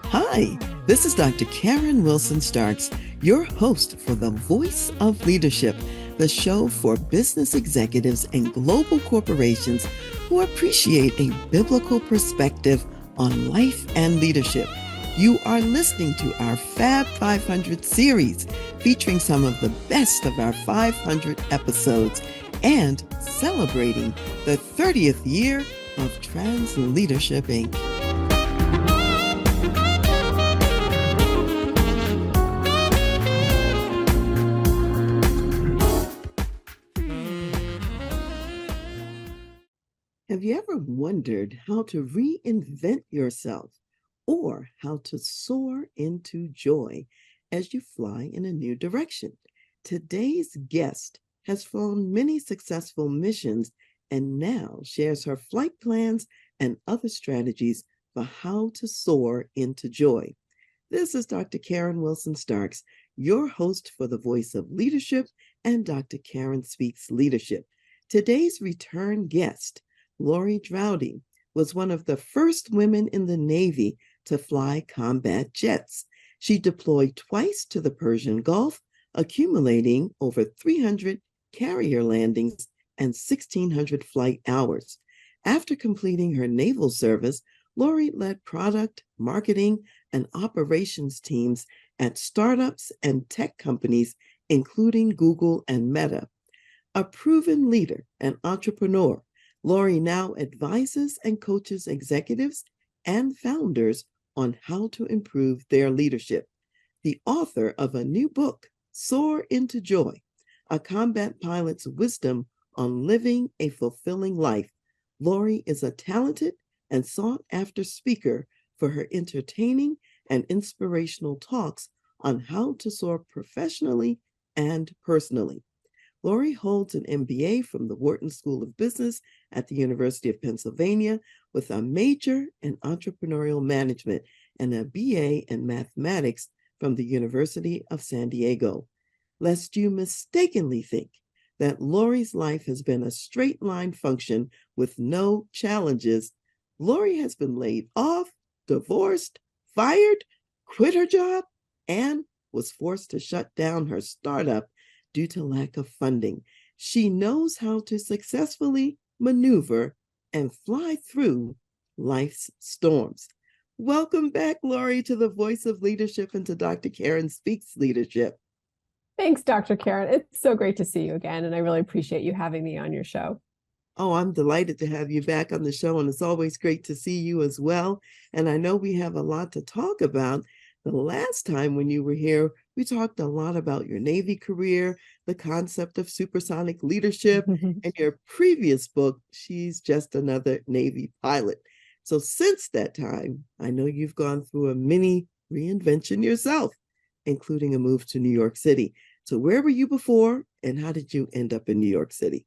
Hi, this is Dr. Karen Wilson Starks, your host for The Voice of Leadership, the show for business executives and global corporations who appreciate a biblical perspective on life and leadership. You are listening to our Fab 500 series featuring some of the best of our 500 episodes and celebrating the 30th year of Trans Leadership Inc. Have you ever wondered how to reinvent yourself or how to soar into joy as you fly in a new direction? Today's guest has flown many successful missions and now shares her flight plans and other strategies for how to soar into joy. This is Dr. Karen Wilson Starks, your host for The Voice of Leadership and Dr. Karen Speaks Leadership. Today's return guest, Loree Draude, was one of the first women in the Navy to fly combat jets. She deployed twice to the Persian Gulf, accumulating over 300 carrier landings and 1,600 flight hours. After completing her naval service, Loree led product, marketing, and operations teams at startups and tech companies, including Google and Meta. A proven leader and entrepreneur, Loree now advises and coaches executives and founders on how to improve their leadership. The author of a new book, Soar into Joy, a combat pilot's wisdom on living a fulfilling life, Loree is a talented and sought-after speaker for her entertaining and inspirational talks on how to soar professionally and personally. Loree holds an MBA from the Wharton School of Business at the University of Pennsylvania with a major in entrepreneurial management and a BA in mathematics from the University of San Diego. Lest you mistakenly think that Loree's life has been a straight line function with no challenges, Loree has been laid off, divorced, fired, quit her job, and was forced to shut down her startup due to lack of funding. She knows how to successfully maneuver and fly through life's storms. Welcome back, Loree, to the Voice of Leadership and to Dr. Karen Speaks Leadership. Thanks, Dr. Karen. It's so great to see you again, and I really appreciate you having me on your show. Oh, I'm delighted to have you back on the show, and it's always great to see you as well. And I know we have a lot to talk about. The last time when you were here, we talked a lot about your Navy career, the concept of supersonic leadership, and your previous book, She's Just Another Navy Pilot. So since that time, I know you've gone through a mini reinvention yourself, including a move to New York City. So where were you before, and how did you end up in New York City?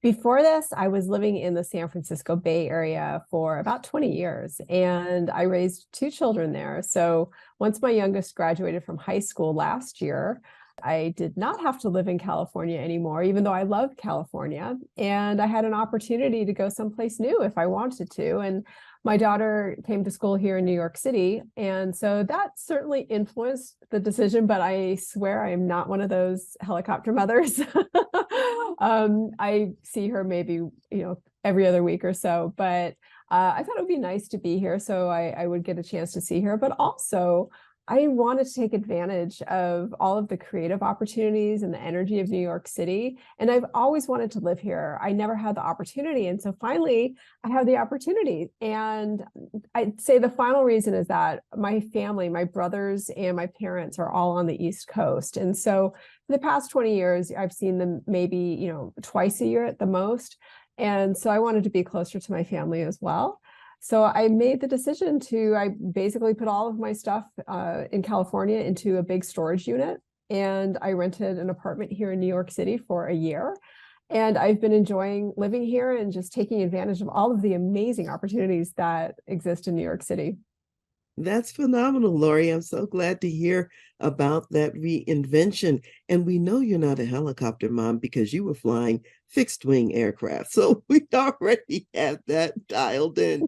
Before this, I was living in the San Francisco Bay Area for about 20 years, and I raised two children there. So once my youngest graduated from high school last year, I did not have to live in California anymore, even though I love California. And I had an opportunity to go someplace new if I wanted to. And my daughter came to school here in New York City. And so that certainly influenced the decision, but I swear I am not one of those helicopter mothers. I see her maybe, every other week or so, but I thought it would be nice to be here so I would get a chance to see her. But also, I wanted to take advantage of all of the creative opportunities and the energy of New York City. And I've always wanted to live here. I never had the opportunity. And so finally, I have the opportunity. And I'd say the final reason is that my family, my brothers and my parents are all on the East Coast. And so for the past 20 years, I've seen them maybe, twice a year at the most. And so I wanted to be closer to my family as well. So I made the decision I basically put all of my stuff in California into a big storage unit. And I rented an apartment here in New York City for a year. And I've been enjoying living here and just taking advantage of all of the amazing opportunities that exist in New York City. That's phenomenal, Loree. I'm so glad to hear about that reinvention. And we know you're not a helicopter mom because you were flying fixed wing aircraft. So we already have that dialed in.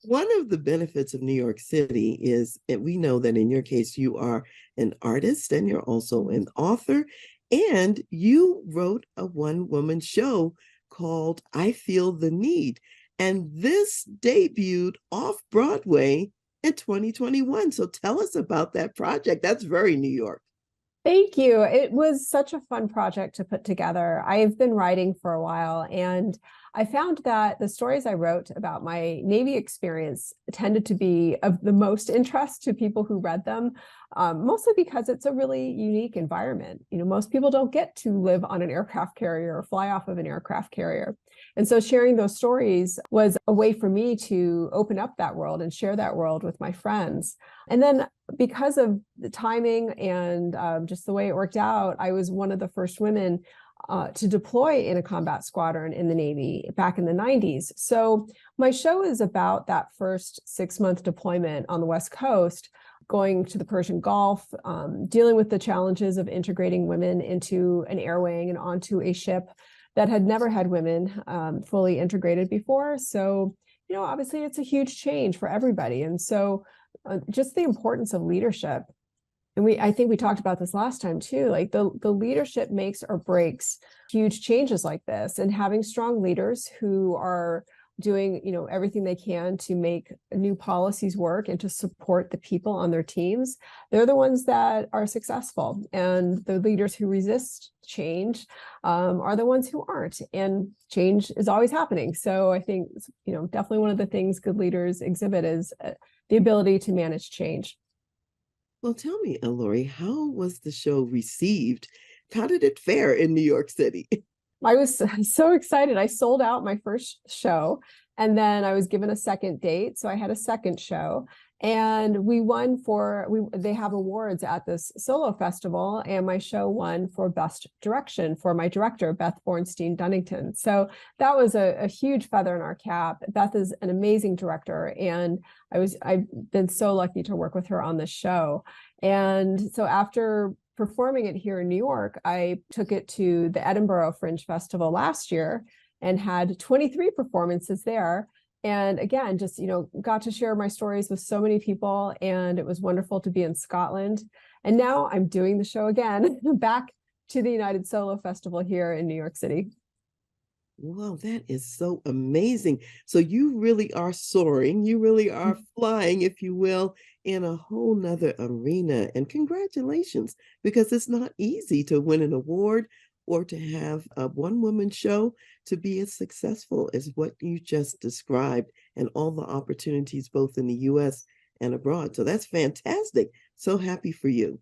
One of the benefits of New York City is, and we know that in your case, you are an artist and you're also an author, and you wrote a one-woman show called I Feel the Need. And this debuted off Broadway in 2021. So tell us about that project. That's very New York. Thank you. It was such a fun project to put together. I've been writing for a while, and I found that the stories I wrote about my Navy experience tended to be of the most interest to people who read them, mostly because it's a really unique environment. Most people don't get to live on an aircraft carrier or fly off of an aircraft carrier. And so sharing those stories was a way for me to open up that world and share that world with my friends. And then because of the timing and just the way it worked out, I was one of the first women to deploy in a combat squadron in the Navy back in the 90s. So my show is about that first 6-month deployment on the West Coast, going to the Persian Gulf, dealing with the challenges of integrating women into an air wing and onto a ship that had never had women fully integrated before. So, obviously it's a huge change for everybody. And so just the importance of leadership. And I think we talked about this last time too, like the leadership makes or breaks huge changes like this, and having strong leaders who are doing, everything they can to make new policies work and to support the people on their teams, they're the ones that are successful. And the leaders who resist change are the ones who aren't. And change is always happening. So I think, definitely one of the things good leaders exhibit is the ability to manage change. Well, tell me, Loree, how was the show received? How did it fare in New York City? I was so excited. I sold out my first show, and then I was given a second date. So I had a second show, and we won they have awards at this solo festival, and my show won for best direction for my director, Beth Bornstein Dunnington. So that was a huge feather in our cap. Beth is an amazing director, and I've been so lucky to work with her on this show. And so after performing it here in New York, I took it to the Edinburgh Fringe Festival last year and had 23 performances there. And again, just, got to share my stories with so many people, and it was wonderful to be in Scotland. And now I'm doing the show again, back to the United Solo Festival here in New York City. Wow, that is so amazing. So you really are soaring. You really are flying, if you will, in a whole nother arena. And congratulations, because it's not easy to win an award or to have a one-woman show to be as successful as what you just described, and all the opportunities both in the US and abroad. So that's fantastic. So happy for you.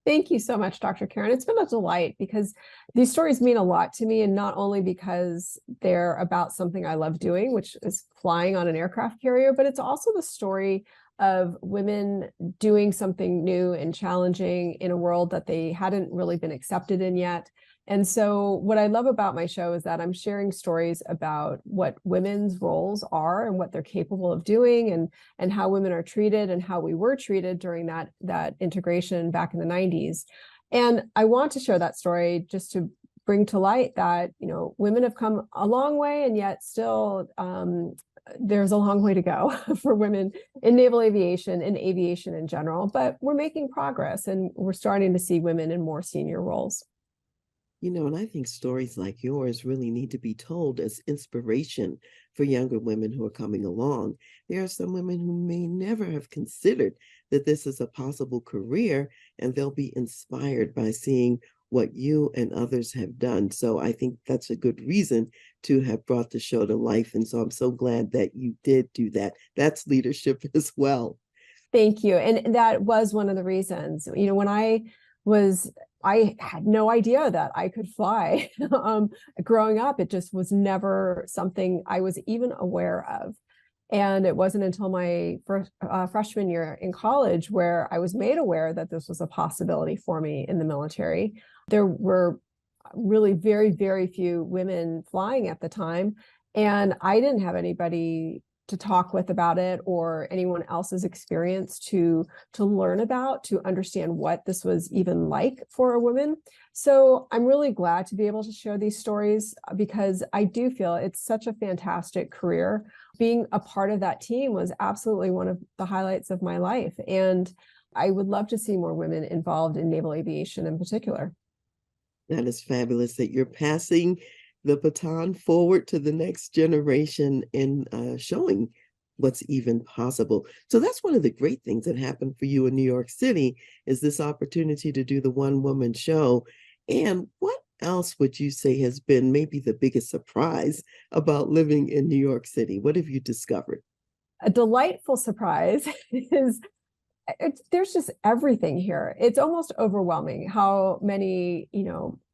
Thank you so much, Dr. Karen. It's been a delight because these stories mean a lot to me, and not only because they're about something I love doing, which is flying on an aircraft carrier, but it's also the story of women doing something new and challenging in a world that they hadn't really been accepted in yet. And so what I love about my show is that I'm sharing stories about what women's roles are and what they're capable of doing, and how women are treated and how we were treated during that integration back in the 90s. And I want to share that story just to bring to light that, women have come a long way, and yet still there's a long way to go for women in naval aviation and aviation in general. But we're making progress, and we're starting to see women in more senior roles. And I think stories like yours really need to be told as inspiration for younger women who are coming along. There are some women who may never have considered that this is a possible career, and they'll be inspired by seeing what you and others have done. So I think that's a good reason to have brought the show to life. And so I'm so glad that you did do that. That's leadership as well. Thank you. And that was one of the reasons, when I had no idea that I could fly. Growing up, it just was never something I was even aware of. And it wasn't until my first freshman year in college where I was made aware that this was a possibility for me in the military. There were really very, very few women flying at the time, and I didn't have anybody to talk with about it, or anyone else's experience to learn about, to understand what this was even like for a woman. So I'm really glad to be able to share these stories, because I do feel it's such a fantastic career. Being a part of that team was absolutely one of the highlights of my life. And I would love to see more women involved in naval aviation in particular. That is fabulous that you're passing the baton forward to the next generation and showing what's even possible. So that's one of the great things that happened for you in New York City is this opportunity to do the one woman show. And what else would you say has been maybe the biggest surprise about living in New York City? What have you discovered? A delightful surprise is there's just everything here. It's almost overwhelming how many,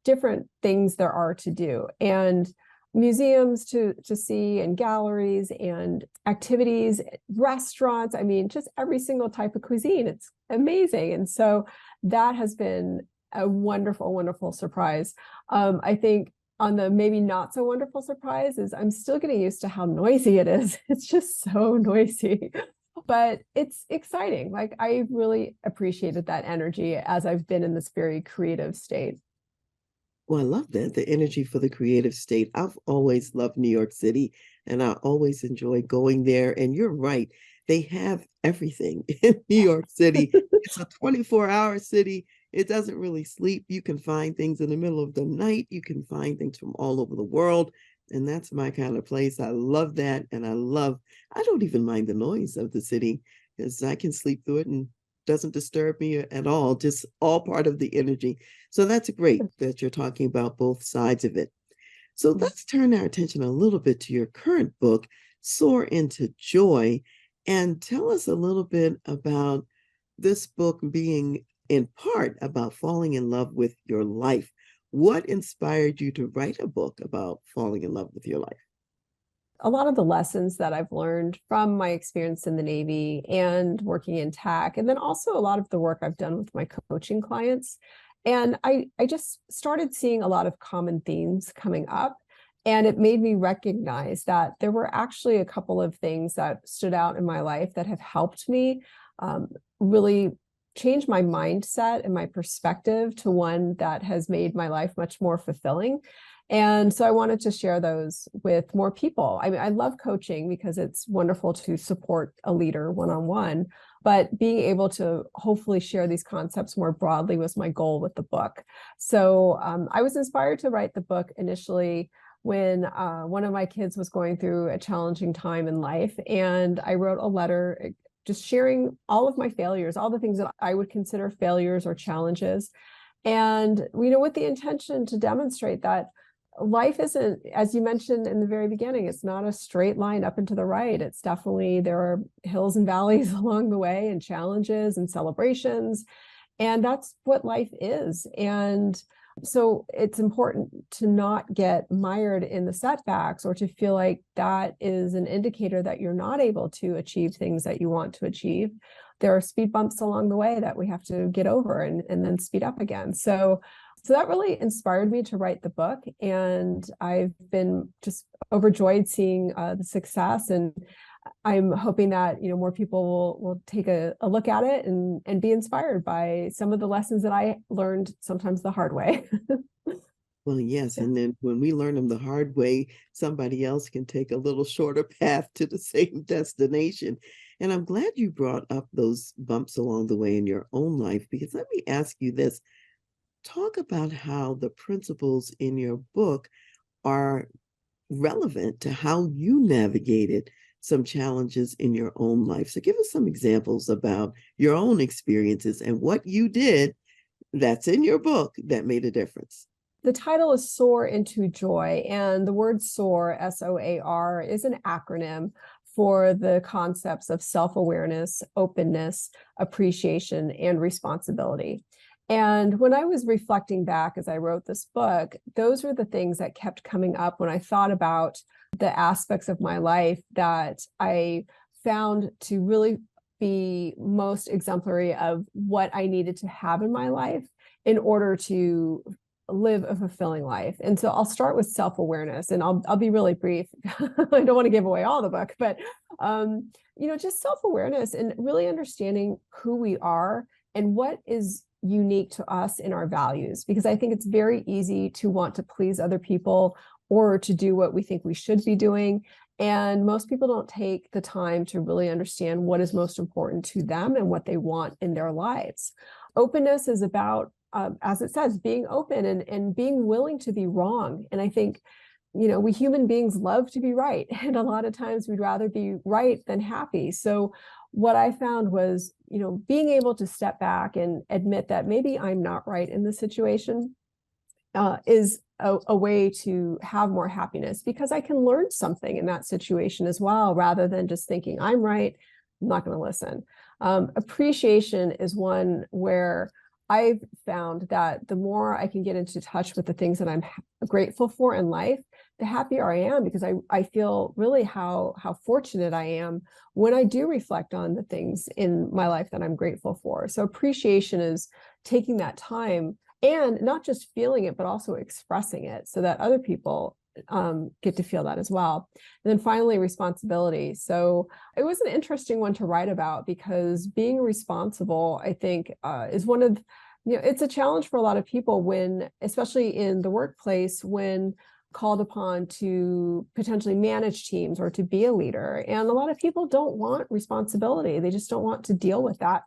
different things there are to do, and museums to see, and galleries and activities, restaurants. I mean, just every single type of cuisine. It's amazing. And so that has been a wonderful, wonderful surprise. I think on the maybe not so wonderful surprise is I'm still getting used to how noisy it is. It's just so noisy. But it's exciting. Like, I really appreciated that energy as I've been in this very creative state. Well, I love that, the energy for the creative state. I've always loved New York City and I always enjoy going there. And you're right, they have everything in New York City. It's a 24-hour city. It doesn't really sleep. You can find things in the middle of the night, you can find things from all over the world. And that's my kind of place. I love that. And I don't even mind the noise of the city because I can sleep through it and doesn't disturb me at all, just all part of the energy. So that's great that you're talking about both sides of it. So let's turn our attention a little bit to your current book, Soar into Joy, and tell us a little bit about this book being in part about falling in love with your life. What inspired you to write a book about falling in love with your life? A lot of the lessons that I've learned from my experience in the Navy and working in tech, and then also a lot of the work I've done with my coaching clients. And I just started seeing a lot of common themes coming up. And it made me recognize that there were actually a couple of things that stood out in my life that have helped me really change my mindset and my perspective to one that has made my life much more fulfilling. And so I wanted to share those with more people. I mean, I love coaching because it's wonderful to support a leader one-on-one, but being able to hopefully share these concepts more broadly was my goal with the book. So I was inspired to write the book initially when one of my kids was going through a challenging time in life. And I wrote a letter just sharing all of my failures, all the things that I would consider failures or challenges. And, with the intention to demonstrate that life isn't, as you mentioned in the very beginning, it's not a straight line up and to the right. It's definitely, there are hills and valleys along the way, and challenges and celebrations. And that's what life is. And so it's important to not get mired in the setbacks, or to feel like that is an indicator that you're not able to achieve things that you want to achieve. There are speed bumps along the way that we have to get over and then speed up again. So that really inspired me to write the book. And I've been just overjoyed seeing the success. And I'm hoping that more people will take a look at it and be inspired by some of the lessons that I learned, sometimes the hard way. Well, yes. And then when we learn them the hard way, somebody else can take a little shorter path to the same destination. And I'm glad you brought up those bumps along the way in your own life, because let me ask you this. Talk about how the principles in your book are relevant to how you navigated some challenges in your own life. So give us some examples about your own experiences and what you did that's in your book that made a difference. The title is Soar into Joy, and the word SOAR, SOAR, is an acronym for the concepts of self-awareness, openness, appreciation, and responsibility. And when I was reflecting back as I wrote this book, those were the things that kept coming up when I thought about the aspects of my life that I found to really be most exemplary of what I needed to have in my life in order to live a fulfilling life. And so I'll start with self-awareness, and I'll be really brief. I don't want to give away all the book, but just self-awareness and really understanding who we are and what is unique to us in our values. Because I think it's very easy to want to please other people or to do what we think we should be doing. And most people don't take the time to really understand what is most important to them and what they want in their lives. Openness is about, as it says, being open and being willing to be wrong. And I think, we human beings love to be right. And a lot of times we'd rather be right than happy. So what I found was, being able to step back and admit that maybe I'm not right in this situation is a way to have more happiness, because I can learn something in that situation as well, rather than just thinking I'm right, I'm not going to listen. Appreciation is one where I've found that the more I can get into touch with the things that I'm grateful for in life, the happier I am, because I feel really how fortunate I am when I do reflect on the things in my life that I'm grateful for. So appreciation is taking that time and not just feeling it, but also expressing it so that other people get to feel that as well. And then finally, responsibility. So it was an interesting one to write about, because being responsible, I think, is one of, it's a challenge for a lot of people when, especially in the workplace, when called upon to potentially manage teams or to be a leader. And a lot of people don't want responsibility. They just don't want to deal with that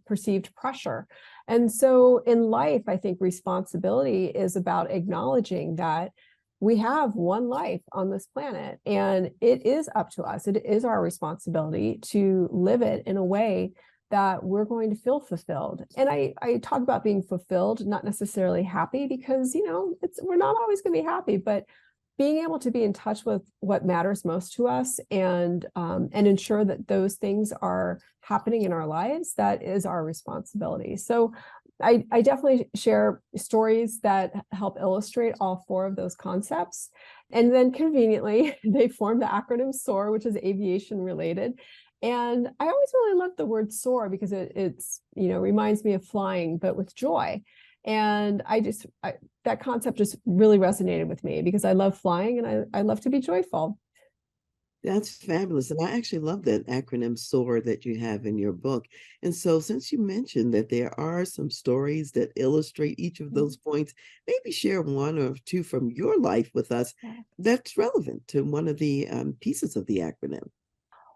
perceived pressure. And so in life, I think responsibility is about acknowledging that we have one life on this planet, and it is up to us. It is our responsibility to live it in a way that we're going to feel fulfilled. And I talk about being fulfilled, not necessarily happy, because, we're not always going to be happy, but being able to be in touch with what matters most to us and ensure that those things are happening in our lives, that is our responsibility. So I definitely share stories that help illustrate all four of those concepts. And then conveniently, they form the acronym SOAR, which is aviation related. And I always really love the word soar, because it's reminds me of flying, but with joy. And that concept just really resonated with me, because I love flying and I love to be joyful. That's fabulous. And I actually love that acronym SOAR that you have in your book. And so, since you mentioned that there are some stories that illustrate each of those points, maybe share one or two from your life with us that's relevant to one of the pieces of the acronym.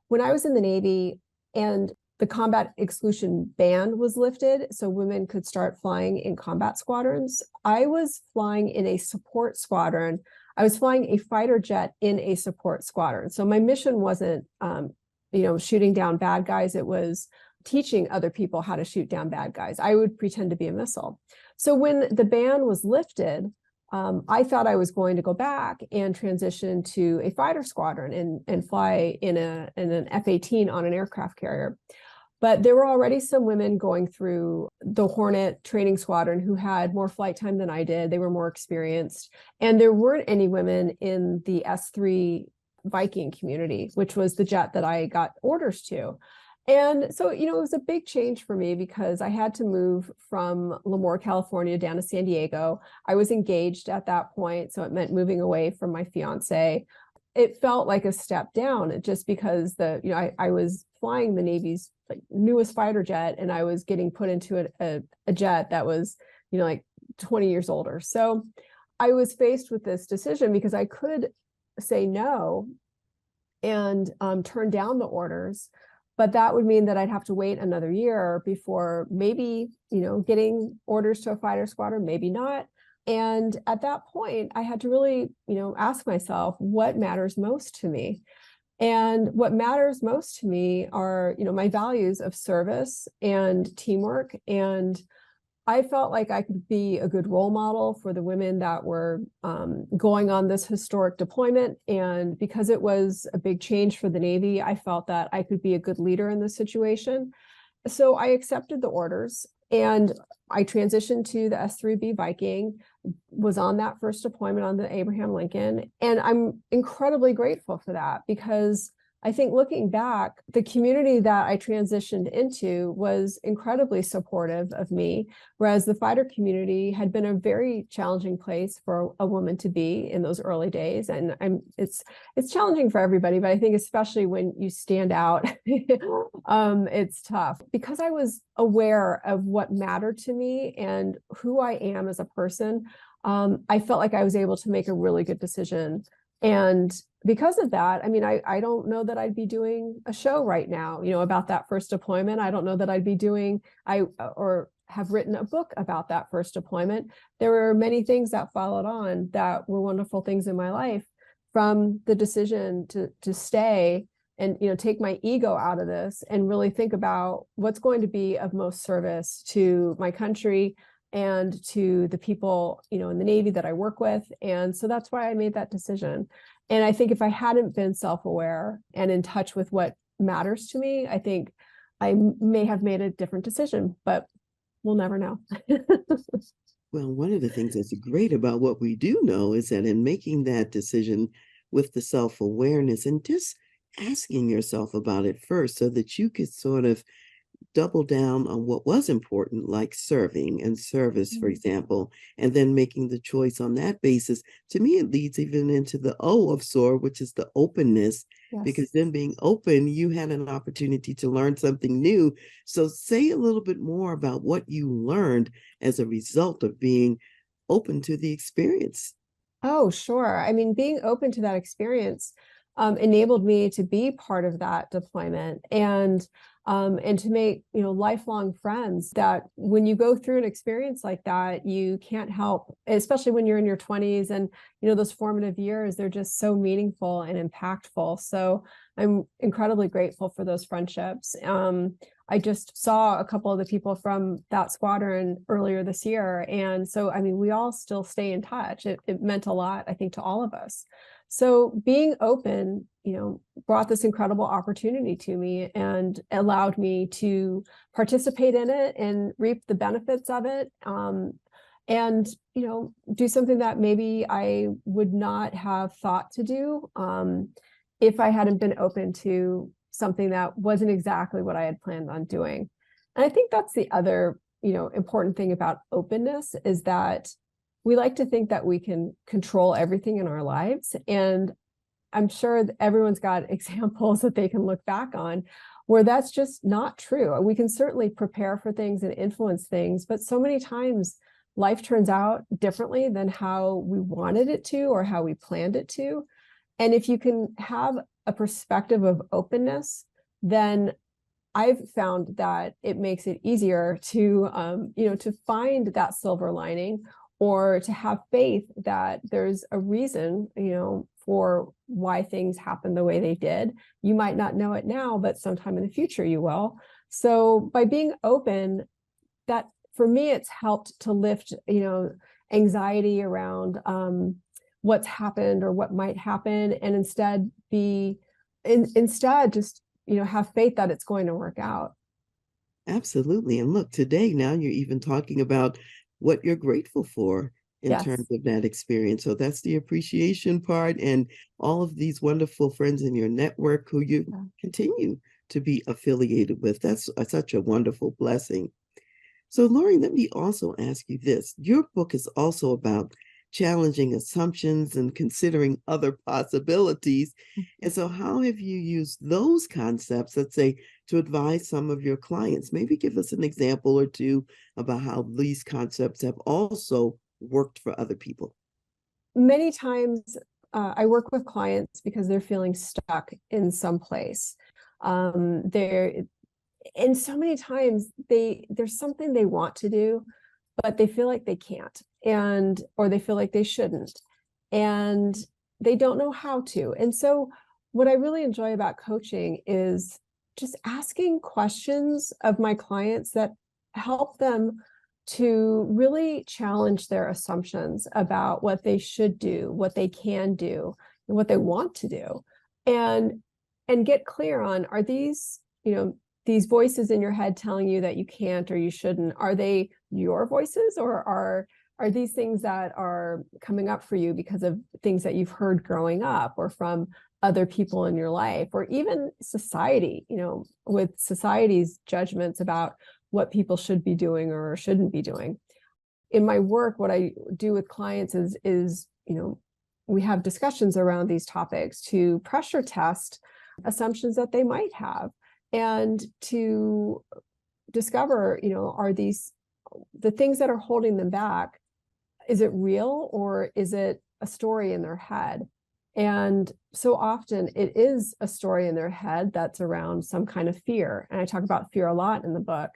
When I was in the Navy and the combat exclusion ban was lifted, so women could start flying in combat squadrons, I was flying in a support squadron. I was flying a fighter jet in a support squadron. So my mission wasn't, shooting down bad guys. It was teaching other people how to shoot down bad guys. I would pretend to be a missile. So when the ban was lifted, I thought I was going to go back and transition to a fighter squadron and fly in an F-18 on an aircraft carrier. But there were already some women going through the Hornet training squadron who had more flight time than I did. They were more experienced. And there weren't any women in the S-3 Viking community, which was the jet that I got orders to. And so, it was a big change for me, because I had to move from Lemoore, California down to San Diego. I was engaged at that point, so it meant moving away from my fiance. It felt like a step down, just because I was flying the Navy's newest fighter jet, and I was getting put into a jet that was 20 years older. So I was faced with this decision, because I could say no and turn down the orders, but that would mean that I'd have to wait another year before maybe getting orders to a fighter squadron, maybe not. And at that point, I had to really, ask myself, what matters most to me? And what matters most to me are, my values of service and teamwork. And I felt like I could be a good role model for the women that were going on this historic deployment. And because it was a big change for the Navy, I felt that I could be a good leader in this situation. So I accepted the orders and I transitioned to the S-3B Viking, was on that first deployment on the Abraham Lincoln. And I'm incredibly grateful for that, because I think looking back, the community that I transitioned into was incredibly supportive of me, whereas the fighter community had been a very challenging place for a woman to be in those early days. And it's challenging for everybody, but I think especially when you stand out, it's tough. Because I was aware of what mattered to me and who I am as a person, I felt like I was able to make a really good decision. And because of that, I mean, I don't know that I'd be doing a show right now, about that first deployment. I don't know that I'd be doing, or have written a book about that first deployment. There were many things that followed on that were wonderful things in my life, from the decision to stay and, take my ego out of this and really think about what's going to be of most service to my country and to the people, in the Navy that I work with. And so that's why I made that decision. And I think if I hadn't been self-aware and in touch with what matters to me, I think I may have made a different decision, but we'll never know. Well, one of the things that's great about what we do know is that in making that decision with the self-awareness and just asking yourself about it first so that you could sort of double down on what was important, like serving and service, for example, and then making the choice on that basis. To me, it leads even into the O of SOAR, which is the openness, Yes. because then being open, you had an opportunity to learn something new. So, say a little bit more about what you learned as a result of being open to the experience. Oh, sure. I mean, being open to that experience enabled me to be part of that deployment and to make, lifelong friends that when you go through an experience like that, you can't help, especially when you're in your 20s and, those formative years, they're just so meaningful and impactful. So I'm incredibly grateful for those friendships. I just saw a couple of the people from that squadron earlier this year. And so, I mean, we all still stay in touch. It meant a lot, I think, to all of us. So being open, brought this incredible opportunity to me and allowed me to participate in it and reap the benefits of it. And, do something that maybe I would not have thought to do if I hadn't been open to something that wasn't exactly what I had planned on doing. And I think that's the other, important thing about openness is that we like to think that we can control everything in our lives. And I'm sure that everyone's got examples that they can look back on where that's just not true. We can certainly prepare for things and influence things, but so many times life turns out differently than how we wanted it to or how we planned it to. And if you can have a perspective of openness, then I've found that it makes it easier to, to find that silver lining or to have faith that there's a reason, for why things happen the way they did. You might not know it now, but sometime in the future you will. So by being open, that for me, it's helped to lift, anxiety around what's happened or what might happen, and instead just, have faith that it's going to work out. Absolutely. And look, today, now you're even talking about what you're grateful for in Yes. terms of that experience. So that's the appreciation part, and all of these wonderful friends in your network who you Yeah. continue to be affiliated with. That's such a wonderful blessing. So, Loree, let me also ask you this. Your book is also about challenging assumptions and considering other possibilities. And so, how have you used those concepts, let's say, to advise some of your clients? Maybe give us an example or two about how these concepts have also worked for other people. Many times I work with clients because they're feeling stuck in some place. They're and so many times there's something they want to do, but they feel like they can't, or they feel like they shouldn't, and they don't know how to. And so what I really enjoy about coaching is just asking questions of my clients that help them to really challenge their assumptions about what they should do, what they can do, and what they want to do. And get clear on, are these, these voices in your head telling you that you can't or you shouldn't, are they your voices, or are these things that are coming up for you because of things that you've heard growing up or from other people in your life, or even society, with society's judgments about what people should be doing or shouldn't be doing. In my work, what I do with clients is we have discussions around these topics to pressure test assumptions that they might have, and to discover, are these the things that are holding them back? Is it real, or is it a story in their head? And so often it is a story in their head that's around some kind of fear. And I talk about fear a lot in the book,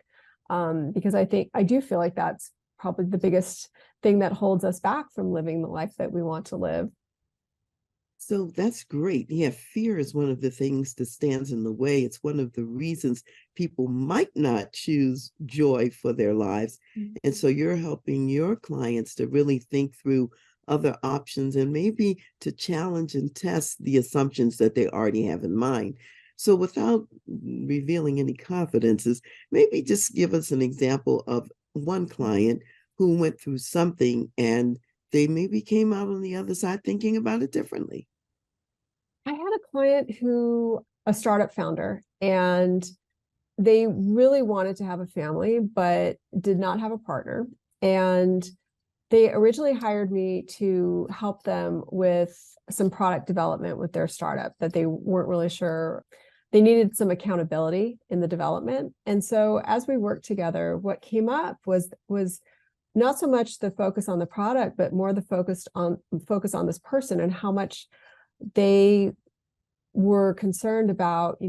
because I do feel like that's probably the biggest thing that holds us back from living the life that we want to live. So that's great. Yeah, fear is one of the things that stands in the way. It's one of the reasons people might not choose joy for their lives. And so you're helping your clients to really think through other options and maybe to challenge and test the assumptions that they already have in mind. So without revealing any confidences, maybe just give us an example of one client who went through something and they maybe came out on the other side thinking about it differently. I had a client a startup founder, and they really wanted to have a family, but did not have a partner. And they originally hired me to help them with some product development with their startup that they weren't really sure. They needed some accountability in the development. And so as we worked together, what came up was not so much the focus on the product, but more the focus on this person and how much they were concerned about,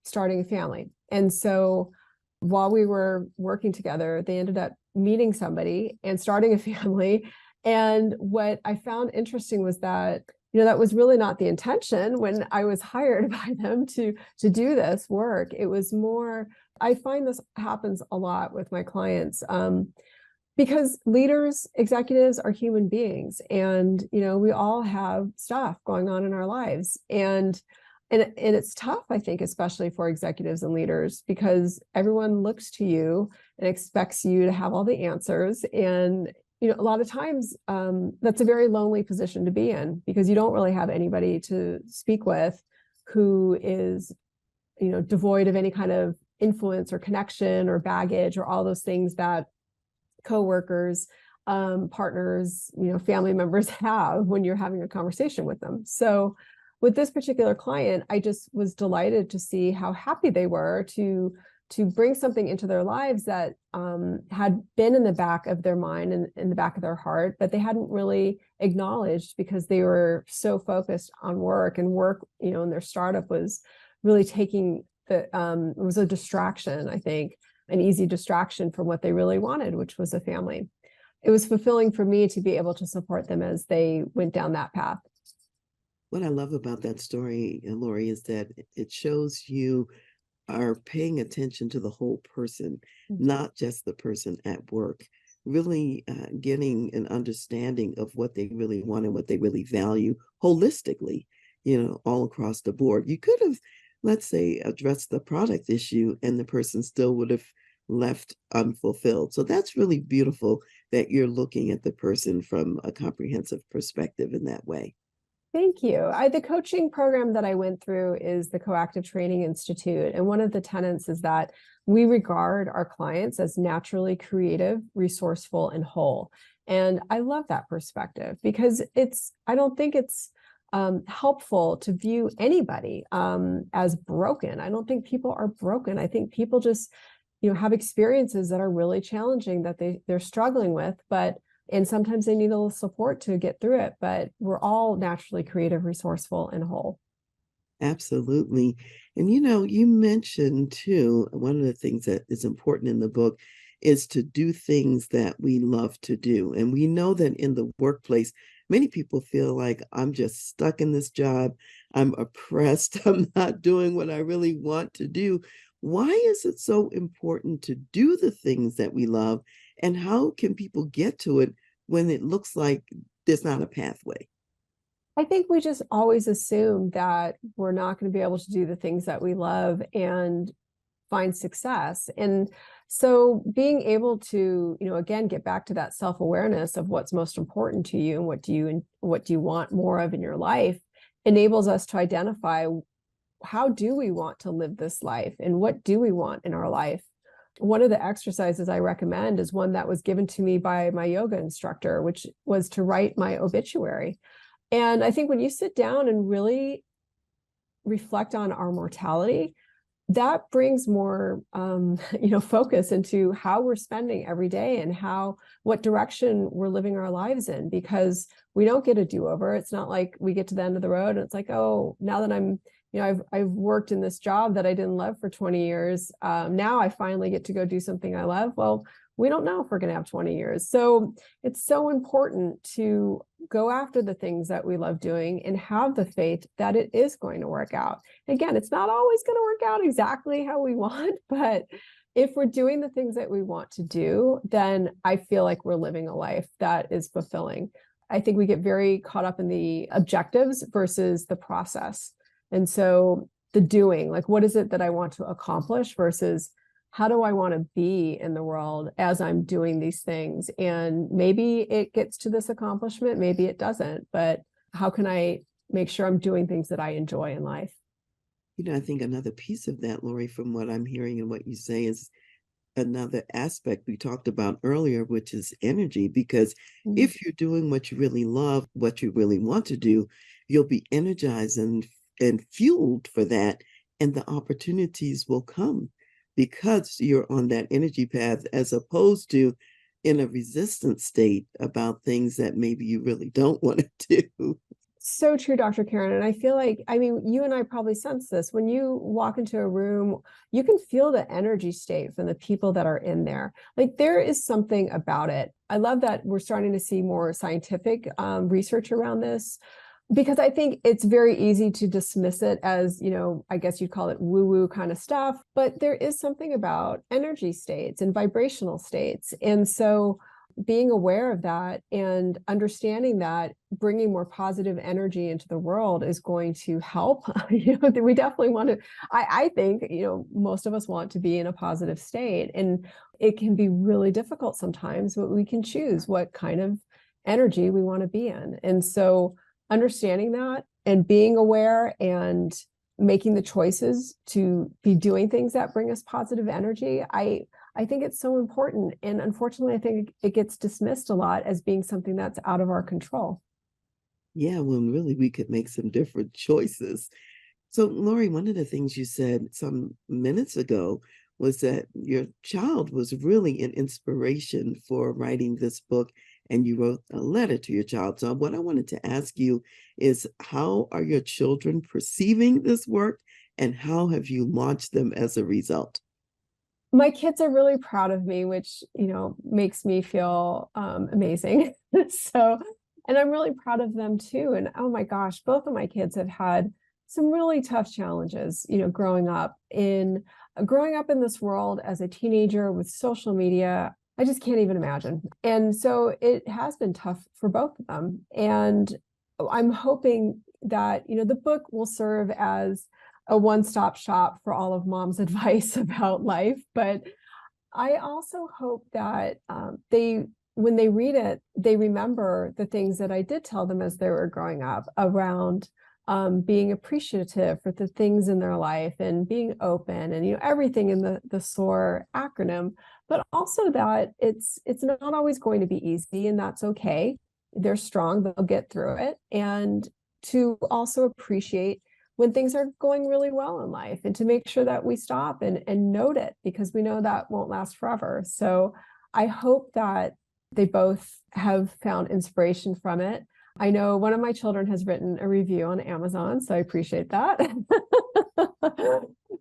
starting a family. And so while we were working together, they ended up meeting somebody and starting a family. And what I found interesting was that, that was really not the intention when I was hired by them to do this work. It was more, I find this happens a lot with my clients. Because leaders, executives are human beings, and we all have stuff going on in our lives, and it's tough, I think, especially for executives and leaders, because everyone looks to you and expects you to have all the answers. And a lot of times that's a very lonely position to be in, because you don't really have anybody to speak with who is devoid of any kind of influence or connection or baggage or all those things that coworkers, partners, family members have when you're having a conversation with them. So with this particular client, I just was delighted to see how happy they were to bring something into their lives that had been in the back of their mind and in the back of their heart, but they hadn't really acknowledged, because they were so focused on work, and work, in their startup was really taking it was a distraction, I think, an easy distraction from what they really wanted, which was a family. It was fulfilling for me to be able to support them as they went down that path. What I love about that story, Loree, is that it shows you are paying attention to the whole person, not just the person at work, really getting an understanding of what they really want and what they really value holistically, all across the board. You could have, let's say, addressed the product issue and the person still would have left unfulfilled. So that's really beautiful that you're looking at the person from a comprehensive perspective in that way. Thank you. The coaching program that I went through is the Coactive Training Institute. And one of the tenets is that we regard our clients as naturally creative, resourceful, and whole. And I love that perspective, because I don't think it's helpful to view anybody as broken. I don't think people are broken. I think people just, have experiences that are really challenging that they're struggling with, and sometimes they need a little support to get through it, but we're all naturally creative, resourceful, and whole. Absolutely. And you mentioned too, one of the things that is important in the book is to do things that we love to do. And we know that in the workplace, many people feel like, I'm just stuck in this job. I'm oppressed. I'm not doing what I really want to do. Why is it so important to do the things that we love? And how can people get to it when it looks like there's not a pathway? I think we just always assume that we're not going to be able to do the things that we love and find success. And so being able to, again, get back to that self-awareness of what's most important to you and what do you want more of in your life, enables us to identify how do we want to live this life and what do we want in our life. One of the exercises I recommend is one that was given to me by my yoga instructor, which was to write my obituary. And I think when you sit down and really reflect on our mortality, that brings more focus into how we're spending every day and what direction we're living our lives in, because we don't get a do-over. It's not like we get to the end of the road and it's like, oh, now that I've worked in this job that I didn't love for 20 years. Now I finally get to go do something I love. Well, we don't know if we're going to have 20 years. So it's so important to go after the things that we love doing and have the faith that it is going to work out. Again, it's not always going to work out exactly how we want, but if we're doing the things that we want to do, then I feel like we're living a life that is fulfilling. I think we get very caught up in the objectives versus the process. And so the doing, like, what is it that I want to accomplish versus how do I want to be in the world as I'm doing these things? And maybe it gets to this accomplishment, maybe it doesn't, but how can I make sure I'm doing things that I enjoy in life? I think another piece of that, Loree, from what I'm hearing and what you say, is another aspect we talked about earlier, which is energy. Because Mm-hmm. if you're doing what you really love, what you really want to do, you'll be energized and fueled for that, and the opportunities will come because you're on that energy path, as opposed to in a resistant state about things that maybe you really don't want to do. So true, Dr. Karen. And I feel like, I mean, you and I probably sense this. When you walk into a room, you can feel the energy state from the people that are in there. Like, there is something about it. I love that we're starting to see more scientific research around this, because I think it's very easy to dismiss it as, I guess you'd call it woo-woo kind of stuff, but there is something about energy states and vibrational states. And so being aware of that and understanding that bringing more positive energy into the world is going to help. We definitely want to, I think, most of us want to be in a positive state, and it can be really difficult sometimes, but we can choose what kind of energy we want to be in. And so understanding that and being aware and making the choices to be doing things that bring us positive energy, I think it's so important. And unfortunately, I think it gets dismissed a lot as being something that's out of our control. Yeah, when really we could make some different choices. So, Loree, one of the things you said some minutes ago was that your child was really an inspiration for writing this book, and you wrote a letter to your child. So, what I wanted to ask you is, how are your children perceiving this work, and how have you launched them as a result? My kids are really proud of me, which, makes me feel amazing. So, and I'm really proud of them too. And oh my gosh, both of my kids have had some really tough challenges, growing up in this world as a teenager with social media. I just can't even imagine. And so it has been tough for both of them. And I'm hoping that, the book will serve as a one-stop shop for all of mom's advice about life. But I also hope that when they read it, they remember the things that I did tell them as they were growing up around being appreciative for the things in their life and being open and, everything in the SOAR acronym, but also that it's not always going to be easy, and that's okay. They're strong, they'll get through it. And to also appreciate when things are going really well in life, and to make sure that we stop and note it, because we know that won't last forever. So I hope that they both have found inspiration from it. I know one of my children has written a review on Amazon, so I appreciate that.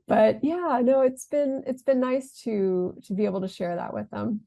But yeah, no, it's been nice to be able to share that with them.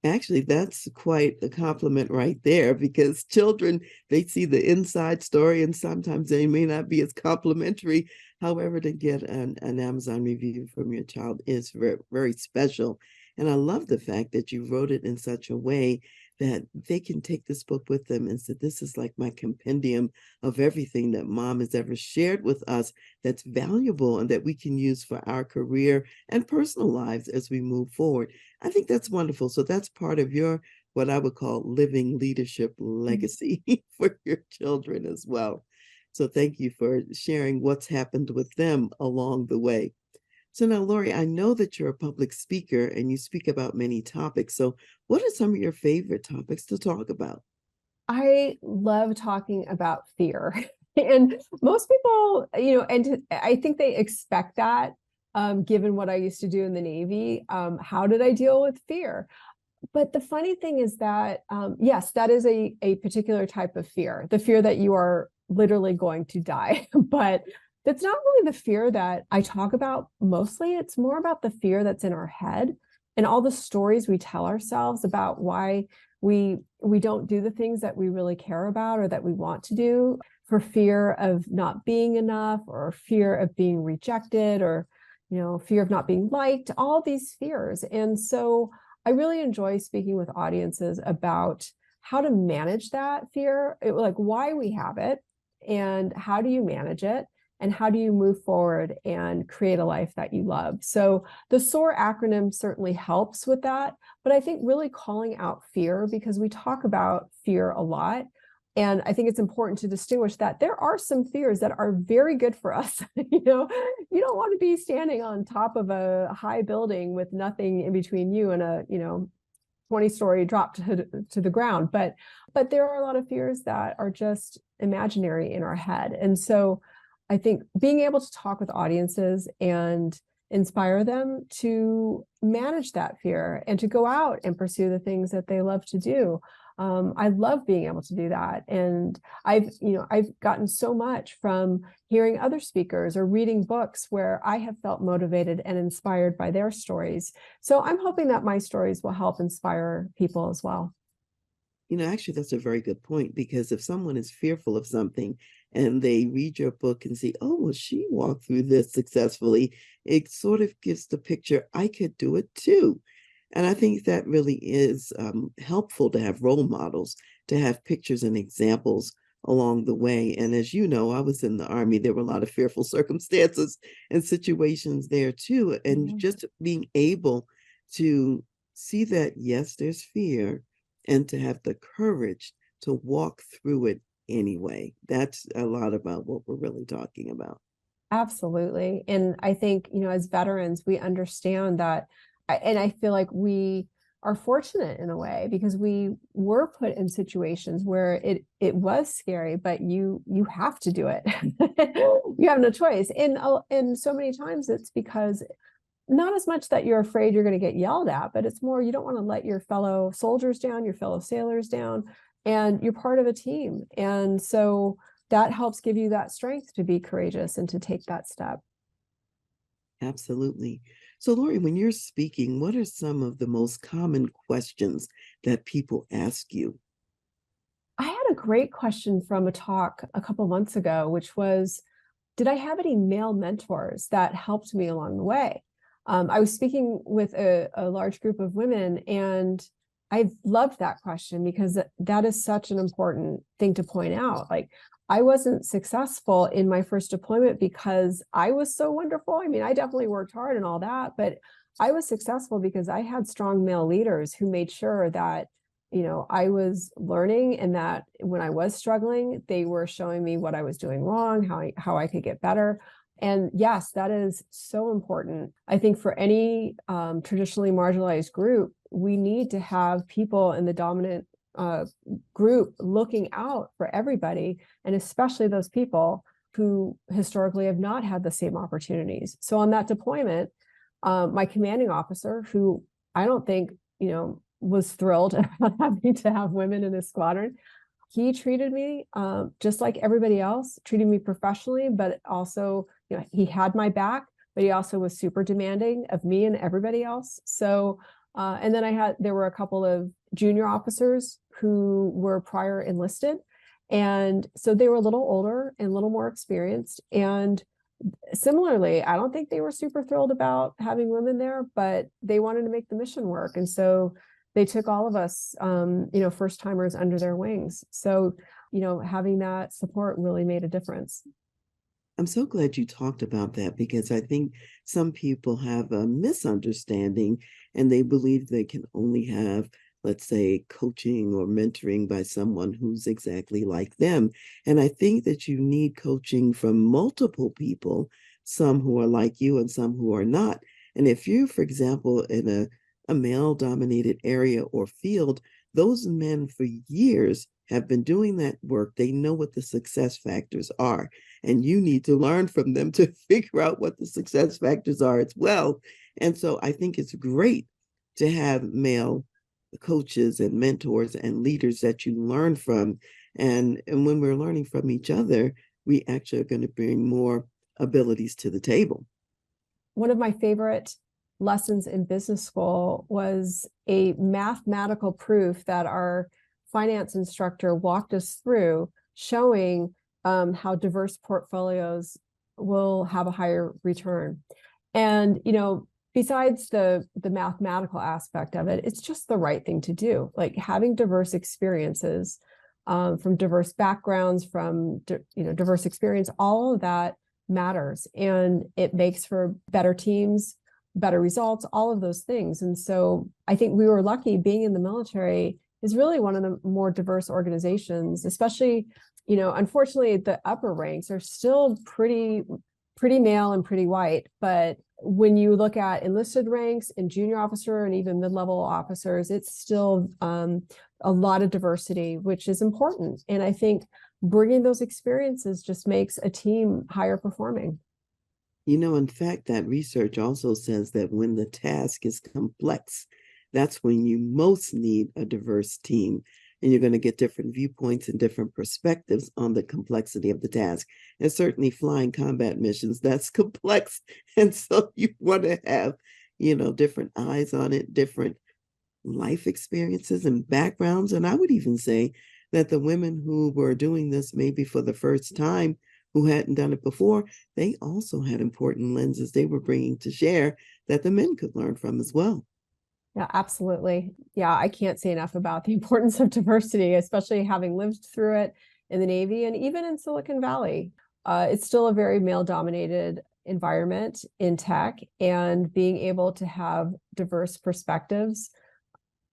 Actually, that's quite a compliment right there, because children, they see the inside story and sometimes they may not be as complimentary. However, to get an Amazon review from your child is very, very special. And I love the fact that you wrote it in such a way that they can take this book with them and say, this is like my compendium of everything that mom has ever shared with us that's valuable and that we can use for our career and personal lives as we move forward. I think that's wonderful. So that's part of your, what I would call, living leadership legacy for your children as well. So thank you for sharing what's happened with them along the way. So now, Loree, I know that you're a public speaker and you speak about many topics. So what are some of your favorite topics to talk about? I love talking about fear. And most people, and I think they expect that, given what I used to do in the Navy. How did I deal with fear? But the funny thing is that, yes, that is a particular type of fear, the fear that you are literally going to die. But that's not really the fear that I talk about mostly. It's more about the fear that's in our head and all the stories we tell ourselves about why we don't do the things that we really care about or that we want to do for fear of not being enough or fear of being rejected or fear of not being liked, all these fears. And so I really enjoy speaking with audiences about how to manage that fear, like why we have it and how do you manage it and how do you move forward and create a life that you love. So the SOAR acronym certainly helps with that, but I think really calling out fear, because we talk about fear a lot. And I think it's important to distinguish that there are some fears that are very good for us. You don't want to be standing on top of a high building with nothing in between you and a 20-story drop to the ground. But there are a lot of fears that are just imaginary in our head. And so I think being able to talk with audiences and inspire them to manage that fear and to go out and pursue the things that they love to do. I love being able to do that. And I've gotten so much from hearing other speakers or reading books where I have felt motivated and inspired by their stories. So I'm hoping that my stories will help inspire people as well. Actually, that's a very good point because if someone is fearful of something and they read your book and see, oh, well, she walked through this successfully, it sort of gives the picture, I could do it too. And I think that really is helpful to have role models, to have pictures and examples along the way. And as you know, I was in the Army. There were a lot of fearful circumstances and situations there too. And Mhm. just being able to see that, yes, there's fear, and to have the courage to walk through it anyway. That's a lot about what we're really talking about. Absolutely. And I think, as veterans, we understand that, and I feel like we are fortunate in a way because we were put in situations where it was scary, but you have to do it. You have no choice. And so many times it's because not as much that you're afraid you're going to get yelled at, but it's more you don't want to let your fellow soldiers down, your fellow sailors down, and you're part of a team. And so that helps give you that strength to be courageous and to take that step. Absolutely. So, Loree, when you're speaking, what are some of the most common questions that people ask you? I had a great question from a talk a couple months ago, which was, did I have any male mentors that helped me along the way? I was speaking with a large group of women, and I loved that question because that is such an important thing to point out. Like, I wasn't successful in my first deployment because I was so wonderful. I mean, I definitely worked hard and all that, but I was successful because I had strong male leaders who made sure that I was learning and that when I was struggling, they were showing me what I was doing wrong, how I could get better. And yes, that is so important. I think for any traditionally marginalized group, we need to have people in the dominant group looking out for everybody, and especially those people who historically have not had the same opportunities. So on that deployment, my commanding officer, who I don't think, was thrilled about having to have women in his squadron. He treated me just like everybody else, treated me professionally, but also, he had my back, but he also was super demanding of me and everybody else. So, and then there were a couple of junior officers who were prior enlisted. And so they were a little older and a little more experienced. And similarly, I don't think they were super thrilled about having women there, but they wanted to make the mission work. And so they took all of us, first timers under their wings. So, having that support really made a difference. I'm so glad you talked about that because I think some people have a misunderstanding and they believe they can only have let's say, coaching or mentoring by someone who's exactly like them. And I think that you need coaching from multiple people, some who are like you and some who are not. And if you're, for example, in a male dominated area or field, those men for years have been doing that work. They know what the success factors are. And you need to learn from them to figure out what the success factors are as well. And so I think it's great to have male coaches and mentors and leaders that you learn from. And when we're learning from each other, we actually are going to bring more abilities to the table. One of my favorite lessons in business school was a mathematical proof that our finance instructor walked us through, showing how diverse portfolios will have a higher return. And, besides the mathematical aspect of it, it's just the right thing to do. Like having diverse experiences from diverse backgrounds, from diverse experience, all of that matters, and it makes for better teams, better results, all of those things. And so I think we were lucky. Being in the military is really one of the more diverse organizations, especially, unfortunately the upper ranks are still pretty male and pretty white, but when you look at enlisted ranks and junior officer and even mid-level officers, it's still a lot of diversity, which is important. And I think bringing those experiences just makes a team higher performing. In fact, that research also says that when the task is complex, that's when you most need a diverse team. And you're going to get different viewpoints and different perspectives on the complexity of the task. And certainly flying combat missions, that's complex. And so you want to have, different eyes on it, different life experiences and backgrounds. And I would even say that the women who were doing this maybe for the first time, who hadn't done it before, they also had important lenses they were bringing to share that the men could learn from as well. Yeah, absolutely. Yeah, I can't say enough about the importance of diversity, especially having lived through it in the Navy and even in Silicon Valley. It's still a very male-dominated environment in tech, and being able to have diverse perspectives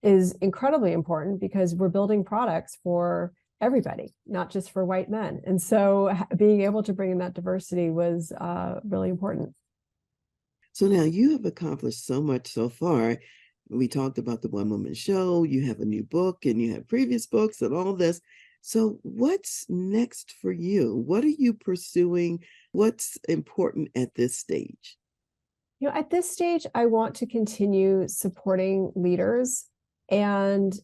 is incredibly important because we're building products for everybody, not just for white men. And so being able to bring in that diversity was really important. So now you have accomplished so much so far. We talked about the one woman show, you have a new book, and you have previous books and all this. So, what's next for you? What are you pursuing? What's important at this stage? At this stage, I want to continue supporting leaders. And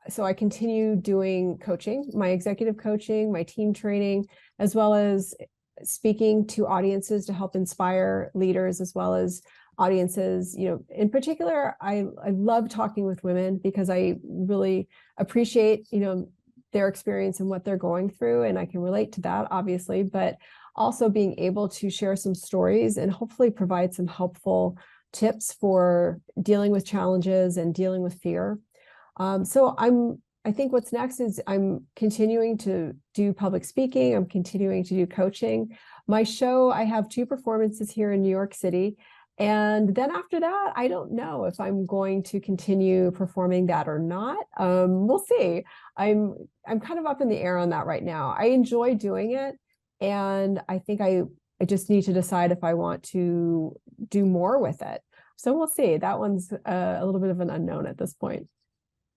so I continue doing coaching, my executive coaching, my team training, as well as speaking to audiences to help inspire leaders, as well as audiences. In particular, I love talking with women because I really appreciate, their experience and what they're going through. And I can relate to that, obviously, but also being able to share some stories and hopefully provide some helpful tips for dealing with challenges and dealing with fear. So I think what's next is I'm continuing to do public speaking. I'm continuing to do coaching. My show, I have 2 performances here in New York City. And then after that, I don't know if I'm going to continue performing that or not. We'll see. I'm kind of up in the air on that right now. I enjoy doing it. And I think I just need to decide if I want to do more with it. So we'll see. That one's a little bit of an unknown at this point.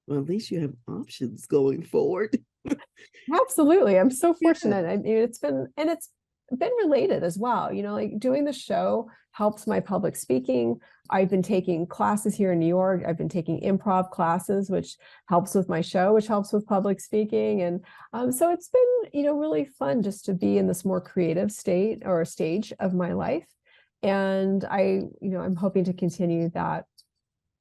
Well, at least you have options going forward. Absolutely. I'm so Yeah. fortunate. I mean, it's been related as well. Like doing the show helps my public speaking. I've been taking classes here in New York. I've been taking improv classes, which helps with my show, which helps with public speaking. And so it's been, really fun just to be in this more creative state or stage of my life. And I'm hoping to continue that.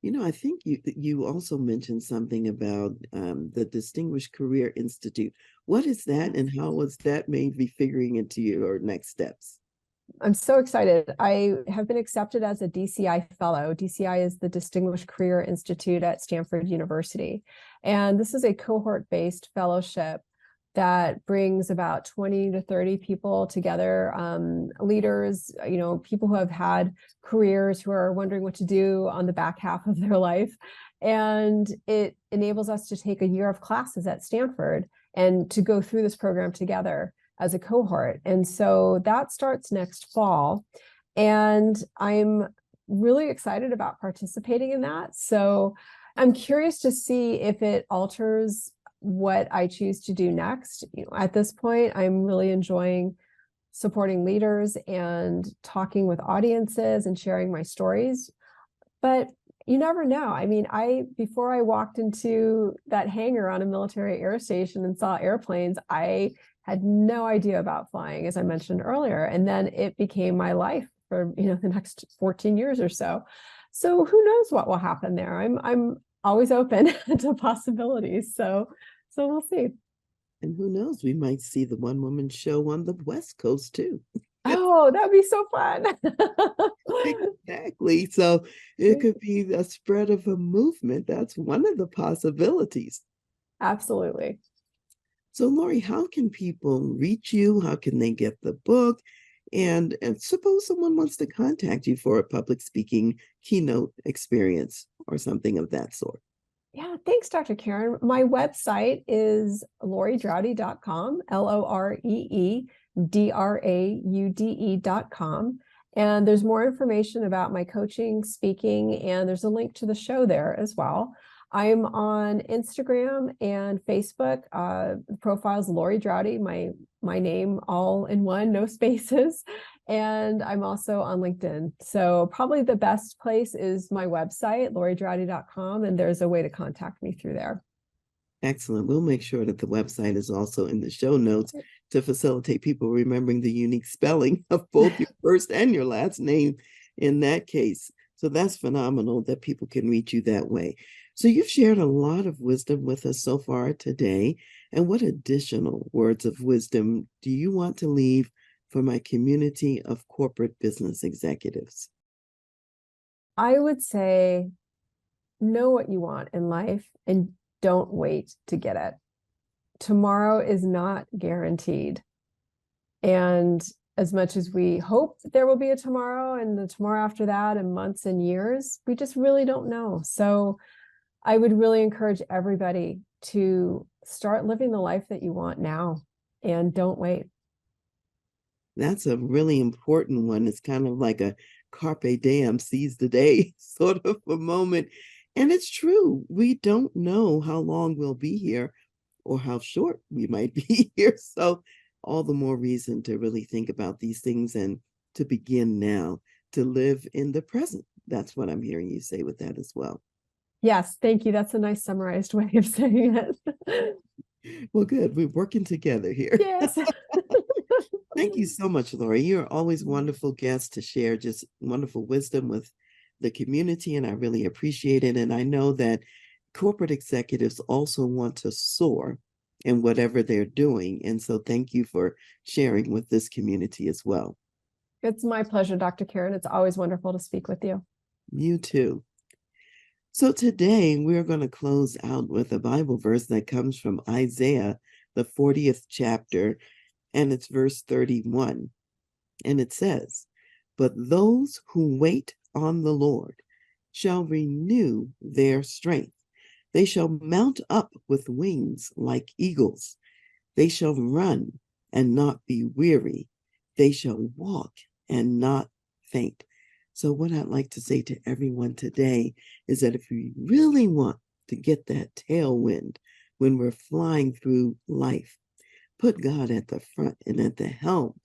I think you also mentioned something about the Distinguished Career Institute. What is that, and how was that maybe figuring into your next steps? I'm so excited. I have been accepted as a DCI fellow. DCI is the Distinguished Career Institute at Stanford University. And this is a cohort-based fellowship that brings about 20 to 30 people together, leaders, people who have had careers, who are wondering what to do on the back half of their life. And it enables us to take a year of classes at Stanford and to go through this program together as a cohort. And so that starts next fall. And I'm really excited about participating in that. So I'm curious to see if it alters what I choose to do next. At this point, I'm really enjoying supporting leaders and talking with audiences and sharing my stories. But you never know. I mean, before I walked into that hangar on a military air station and saw airplanes, I had no idea about flying, as I mentioned earlier. And then it became my life for, the next 14 years or so. So who knows what will happen there? I'm always open to possibilities. So we'll see. And who knows, we might see the one woman show on the West Coast too. Oh, that'd be so fun. Exactly. So it could be a spread of a movement. That's one of the possibilities. Absolutely. So, Loree, how can people reach you? How can they get the book? And suppose someone wants to contact you for a public speaking keynote experience or something of that sort. Yeah, thanks, Dr. Karen. My website is loreedraude.com, LOREEDRAUDE.com. And there's more information about my coaching, speaking, and there's a link to the show there as well. I'm on Instagram and Facebook. The profile's Loree Draude, my name all in one, no spaces. And I'm also on LinkedIn. So probably the best place is my website, loreedraude.com, and there's a way to contact me through there. Excellent. We'll make sure that the website is also in the show notes to facilitate people remembering the unique spelling of both your first and your last name in that case. So that's phenomenal that people can reach you that way. So you've shared a lot of wisdom with us so far today. And what additional words of wisdom do you want to leave for my community of corporate business executives? I would say, know what you want in life and don't wait to get it. Tomorrow is not guaranteed. And as much as we hope there will be a tomorrow and the tomorrow after that and months and years, we just really don't know. So I would really encourage everybody to start living the life that you want now and don't wait. That's a really important one. It's kind of like a carpe diem, seize the day sort of a moment. And it's true. We don't know how long we'll be here or how short we might be here. So all the more reason to really think about these things and to begin now, to live in the present. That's what I'm hearing you say with that as well. Yes, thank you. That's a nice summarized way of saying it. Well, good. We're working together here. Yes. Thank you so much, Loree. You're always wonderful guest to share just wonderful wisdom with the community, and I really appreciate it. And I know that corporate executives also want to soar in whatever they're doing. And so thank you for sharing with this community as well. It's my pleasure, Dr. Karen. It's always wonderful to speak with you. You too. So today we're going to close out with a Bible verse that comes from Isaiah, the 40th chapter, and it's verse 31. And it says, "But those who wait on the Lord shall renew their strength. They shall mount up with wings like eagles. They shall run and not be weary. They shall walk and not faint." So what I'd like to say to everyone today is that if we really want to get that tailwind when we're flying through life, put God at the front and at the helm,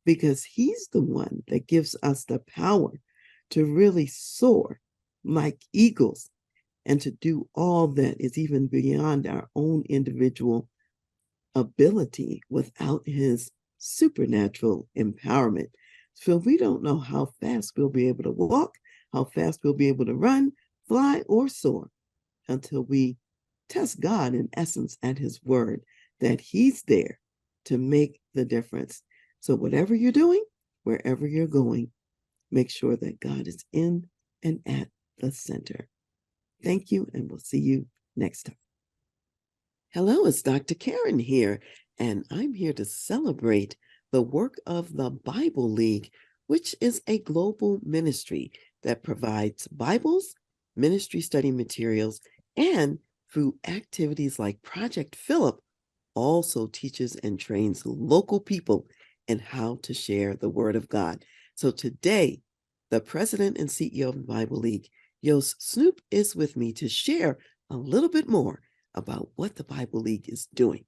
because he's the one that gives us the power to really soar like eagles and to do all that is even beyond our own individual ability without his supernatural empowerment. So we don't know how fast we'll be able to walk, how fast we'll be able to run, fly, or soar until we test God in essence at his word that he's there to make the difference. So whatever you're doing, wherever you're going, make sure that God is in and at the center. Thank you, and we'll see you next time. Hello, it's Dr. Karen here, and I'm here to celebrate the work of the Bible League, which is a global ministry that provides Bibles, ministry study materials, and through activities like Project Philip, also teaches and trains local people in how to share the Word of God. So today, the president and CEO of the Bible League, Yost Snoop, is with me to share a little bit more about what the Bible League is doing.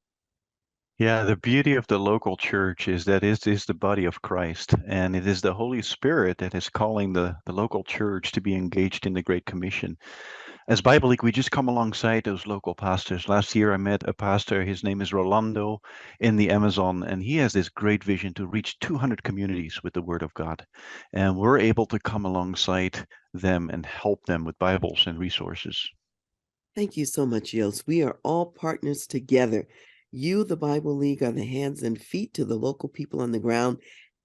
Yeah, the beauty of the local church is that it is the body of Christ, and it is the Holy Spirit that is calling the local church to be engaged in the Great Commission. As Bible League, we just come alongside those local pastors. Last year, I met a pastor, his name is Rolando, in the Amazon, and he has this great vision to reach 200 communities with the Word of God. And we're able to come alongside them and help them with Bibles and resources. Thank you so much, Yost. We are all partners together. You, the Bible League, are the hands and feet to the local people on the ground,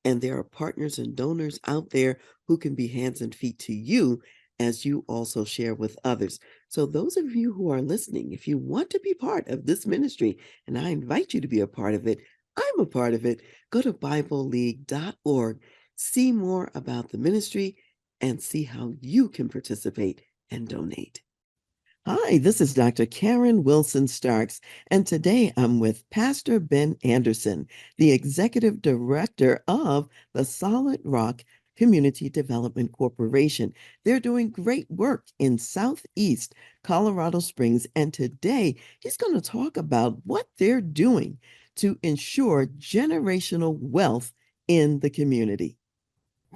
and there are partners and donors out there who can be hands and feet to you as you also share with others. So those of you who are listening, if you want to be part of this ministry, and I invite you to be a part of it, I'm a part of it, go to BibleLeague.org, see more about the ministry, and see how you can participate and donate. Hi, this is Dr. Karen Wilson Starks, and today I'm with Pastor Ben Anderson, the Executive Director of the Solid Rock Community Development Corporation. They're doing great work in Southeast Colorado Springs, and today he's going to talk about what they're doing to ensure generational wealth in the community.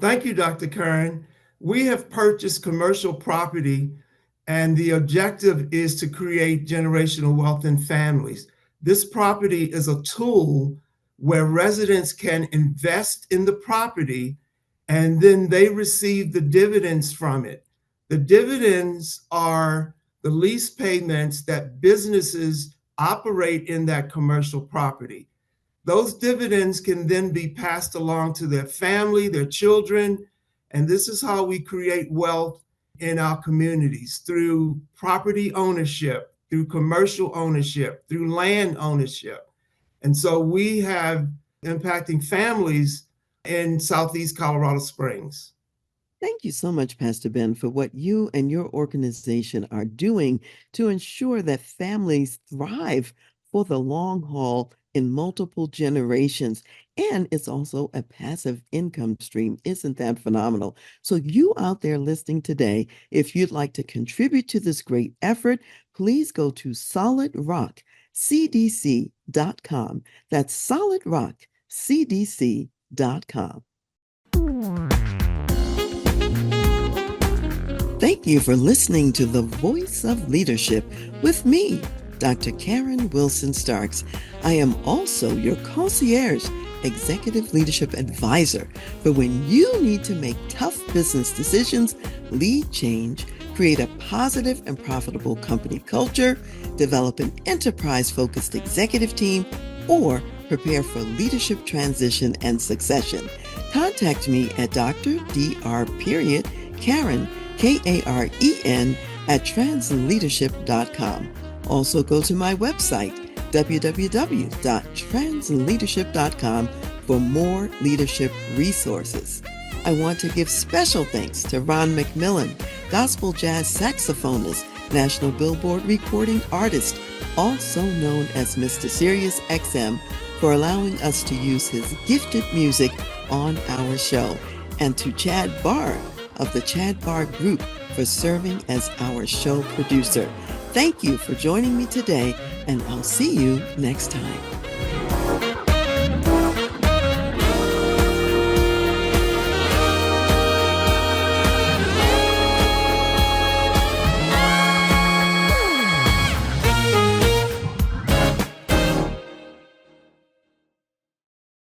Thank you, Dr. Karen. We have purchased commercial property, and the objective is to create generational wealth in families. This property is a tool where residents can invest in the property and then they receive the dividends from it. The dividends are the lease payments that businesses operate in that commercial property. Those dividends can then be passed along to their family, their children, and this is how we create wealth in our communities through property ownership, through commercial ownership, through land ownership. And so we have impacting families in Southeast Colorado Springs. Thank you so much, Pastor Ben, for what you and your organization are doing to ensure that families thrive for the long haul in multiple generations. And it's also a passive income stream. Isn't that phenomenal? So you out there listening today, if you'd like to contribute to this great effort, please go to solidrockcdc.com. That's solidrockcdc.com. Thank you for listening to The Voice of Leadership with me, Dr. Karen Wilson Starks. I am also your concierge executive leadership advisor for when you need to make tough business decisions, lead change, create a positive and profitable company culture, develop an enterprise-focused executive team, or prepare for leadership transition and succession. Contact me at Dr. Karen, at transleadership.com. Also go to my website, www.transleadership.com, for more leadership resources. I want to give special thanks to Ron McMillan, gospel jazz saxophonist, national Billboard recording artist, also known as Mr. Sirius XM, for allowing us to use his gifted music on our show, and to Chad Barr of the Chad Barr Group for serving as our show producer. Thank you for joining me today, and I'll see you next time.